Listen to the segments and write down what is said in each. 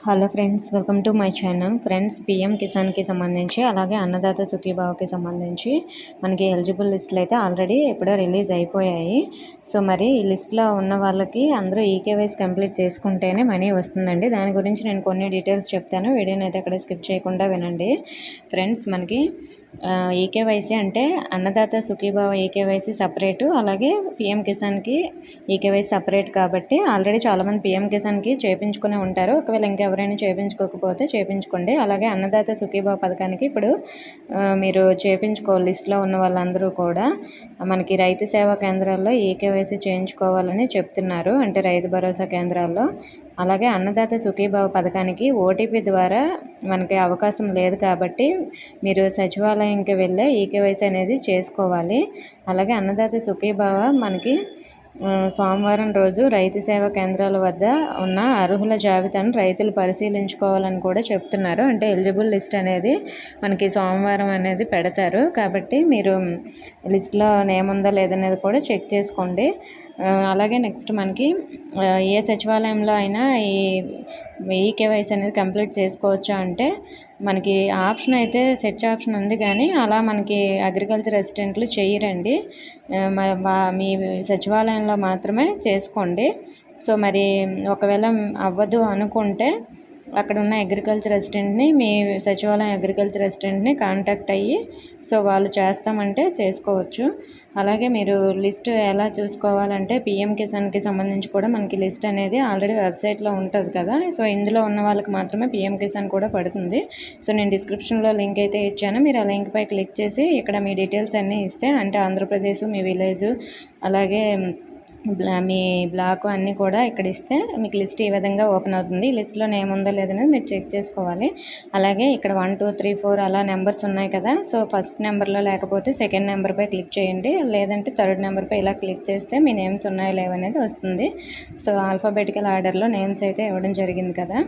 Hello friends, welcome to my channel. Friends, PM కిసాన్కి సంబంధించి అలాగే అన్నదాత సుఖీభావకి సంబంధించి మనకి ఎలిజిబుల్ లిస్టులు అయితే ఆల్రెడీ ఎప్పుడో రిలీజ్ అయిపోయాయి. సో మరి ఈ లిస్ట్లో ఉన్న వాళ్ళకి అందరూ ఈకేవైసీ కంప్లీట్ చేసుకుంటేనే మనీ వస్తుందండి. దాని గురించి నేను కొన్ని డీటెయిల్స్ చెప్తాను. వీడియోని అయితే అక్కడ స్కిప్ చేయకుండా వినండి. ఫ్రెండ్స్, మనకి ఈకేవైసీ అంటే అన్నదాత సుఖీభావ ఈకేవైసీ సపరేటు, అలాగే పీఎం కిసాన్కి ఈకేవైసీ సపరేట్. కాబట్టి ఆల్రెడీ చాలామంది పీఎం కిసాన్కి చేయించుకునే ఉంటారు. ఒకవేళ ఇంకెవరైనా చేయించుకోకపోతే చేయించుకోండి. అలాగే అన్నదాత సుఖీభావ పథకానికి ఇప్పుడు మీరు చేయించుకోవాలి. లిస్ట్లో ఉన్న వాళ్ళందరూ కూడా మనకి రైతు సేవా కేంద్రాల్లో ఈకేవైసీ చేయించుకోవాలని చెప్తున్నారు, అంటే రైతు భరోసా కేంద్రాల్లో. అలాగే అన్నదాత సుఖీభావ పథకానికి ఓటీపీ ద్వారా మనకి అవకాశం లేదు కాబట్టి మీరు సచివాలయంకి వెళ్ళే ఈకేవైసీ అనేది చేసుకోవాలి. అలాగే అన్నదాత సుఖీభావ మనకి సోమవారం రోజు రైతు సేవా కేంద్రాల వద్ద ఉన్న అర్హుల జాబితాను రైతులు పరిశీలించుకోవాలని కూడా చెప్తున్నారు. అంటే ఎలిజిబుల్ లిస్ట్ అనేది మనకి సోమవారం అనేది పెడతారు. కాబట్టి మీరు లిస్ట్లో నేమ్ ఉందా లేదనేది కూడా చెక్ చేసుకోండి. అలాగే నెక్స్ట్ మనకి ఏ సచివాలయంలో అయినా ఈకేవైసీ అనేది కంప్లీట్ చేసుకోవచ్చా అంటే మనకి ఆప్షన్ అయితే సెర్చ్ ఆప్షన్ ఉంది, కానీ అలా మనకి అగ్రికల్చర్ అసిస్టెంట్లు చేయరండి. మీ సచివాలయంలో మాత్రమే చేసుకోండి. సో మరి ఒకవేళ అవ్వదు అనుకుంటే అక్కడ ఉన్న అగ్రికల్చర్ అసిస్టెంట్ని, మీ సచివాలయం అగ్రికల్చర్ అసిస్టెంట్ని కాంటాక్ట్ అయ్యి సో వాళ్ళు చేస్తామంటే చేసుకోవచ్చు. అలాగే మీరు లిస్ట్ ఎలా చూసుకోవాలంటే పీఎం కిసాన్కి సంబంధించి కూడా మనకి లిస్ట్ అనేది ఆల్రెడీ వెబ్సైట్లో ఉంటుంది కదా. సో ఇందులో ఉన్న వాళ్ళకి మాత్రమే పీఎం కిసాన్ కూడా పడుతుంది. సో నేను డిస్క్రిప్షన్లో లింక్ అయితే ఇచ్చాను. మీరు ఆ లింక్పై క్లిక్ చేసి ఇక్కడ మీ డీటెయిల్స్ అన్నీ ఇస్తే, అంటే ఆంధ్రప్రదేశ్, మీ విలేజ్, అలాగే మీ బ్లాక్ అన్నీ కూడా ఇక్కడ ఇస్తే మీకు లిస్ట్ ఈ విధంగా ఓపెన్ అవుతుంది. ఈ లిస్ట్లో నేమ్ ఉందా లేదనేది మీరు చెక్ చేసుకోవాలి. అలాగే ఇక్కడ 1 2 3 4 అలా నెంబర్స్ ఉన్నాయి కదా. సో ఫస్ట్ నెంబర్లో లేకపోతే సెకండ్ నెంబర్పై క్లిక్ చేయండి, లేదంటే థర్డ్ నెంబర్పై ఇలా క్లిక్ చేస్తే మీ నేమ్స్ ఉన్నాయో లేవనేది వస్తుంది. సో ఆల్ఫాబెటికల్ ఆర్డర్లో నేమ్స్ అయితే ఇవ్వడం జరిగింది కదా.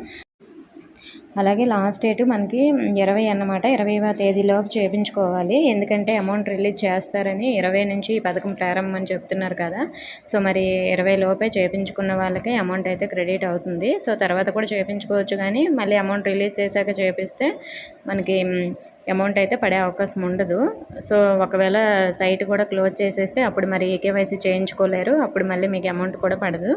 అలాగే లాస్ట్ డేటు మనకి 20 అన్నమాట. 20వ తేదీలోపు చేయించుకోవాలి. ఎందుకంటే అమౌంట్ రిలీజ్ చేస్తారని 20 నుంచి ఈ పథకం ప్రారంభం అని చెప్తున్నారు కదా. సో మరి 20 లోపే చేయించుకున్న వాళ్ళకి అమౌంట్ అయితే క్రెడిట్ అవుతుంది. సో తర్వాత కూడా చేయించుకోవచ్చు, కానీ మళ్ళీ అమౌంట్ రిలీజ్ చేశాక చేపిస్తే మనకి అమౌంట్ అయితే పడే అవకాశం ఉండదు. సో ఒకవేళ సైట్ కూడా క్లోజ్ చేసేస్తే అప్పుడు మరి ఈకేవైసీ చేయించుకోలేరు, అప్పుడు మళ్ళీ మీకు అమౌంట్ కూడా పడదు.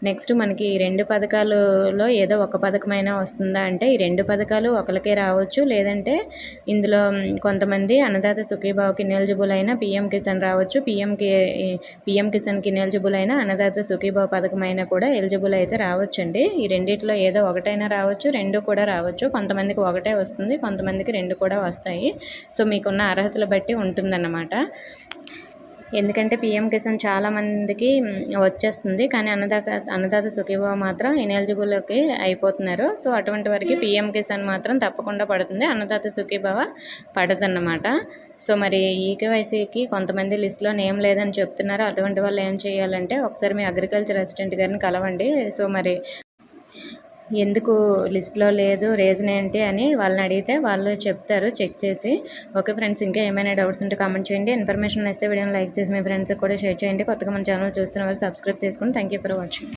నెక్స్ట్ మనకి ఈ 2 పథకాలలో ఏదో ఒక పథకమైనా వస్తుందా అంటే ఈ 2 పథకాలు ఒకరికే రావచ్చు, లేదంటే ఇందులో కొంతమంది అన్నదాత సుఖీభావకి ఎలిజిబుల్ అయిన పీఎం కిసాన్ రావచ్చు, పీఎం కిసాన్కి ఎలిజిబుల్ అయిన అన్నదాత సుఖీభావ పథకం అయినా కూడా ఎలిజిబుల్ అయితే రావచ్చండి. ఈ రెండిట్లో ఏదో ఒకటైనా రావచ్చు, 2 కూడా రావచ్చు. కొంతమందికి ఒకటే వస్తుంది, కొంతమందికి 2 కూడా వస్తాయి. సో మీకున్న అర్హతలు బట్టి ఉంటుందన్నమాట. ఎందుకంటే పీఎం కిసాన్ చాలామందికి వచ్చేస్తుంది, కానీ అన్నదాత సుఖీభావ మాత్రం ఇనెలిజిబుల్కి అయిపోతున్నారు. సో అటువంటి వారికి పీఎం కిసాన్ మాత్రం తప్పకుండా పడుతుంది, అన్నదాత సుఖీభావ పడదన్నమాట. సో మరి ఈకేవైసీకి కొంతమంది లిస్ట్లో నేమ్ లేదని చెప్తున్నారు. అటువంటి వాళ్ళు ఏం చేయాలంటే ఒకసారి మీ అగ్రికల్చర్ అసిస్టెంట్ గారిని కలవండి. సో మరి ఎందుకు లిస్ట్లో లేదు, రీజన్ ఏంటి అని వాళ్ళని అడిగితే వాళ్ళు చెప్తారు చెక్ చేసి. ఓకే ఫ్రెండ్స్, ఇంకా ఏమైనా డౌట్స్ ఉంటే కామెంట్ చేయండి. ఇన్ఫర్మేషన్ ఇస్తే వీడియోని లైక్ చేసి మీ ఫ్రెండ్స్కి కూడా షేర్ చేయండి. కొత్తగా మన ఛానల్ చూస్తున్న వారు సబ్స్క్రైబ్ చేసుకోండి. Thank you for watching.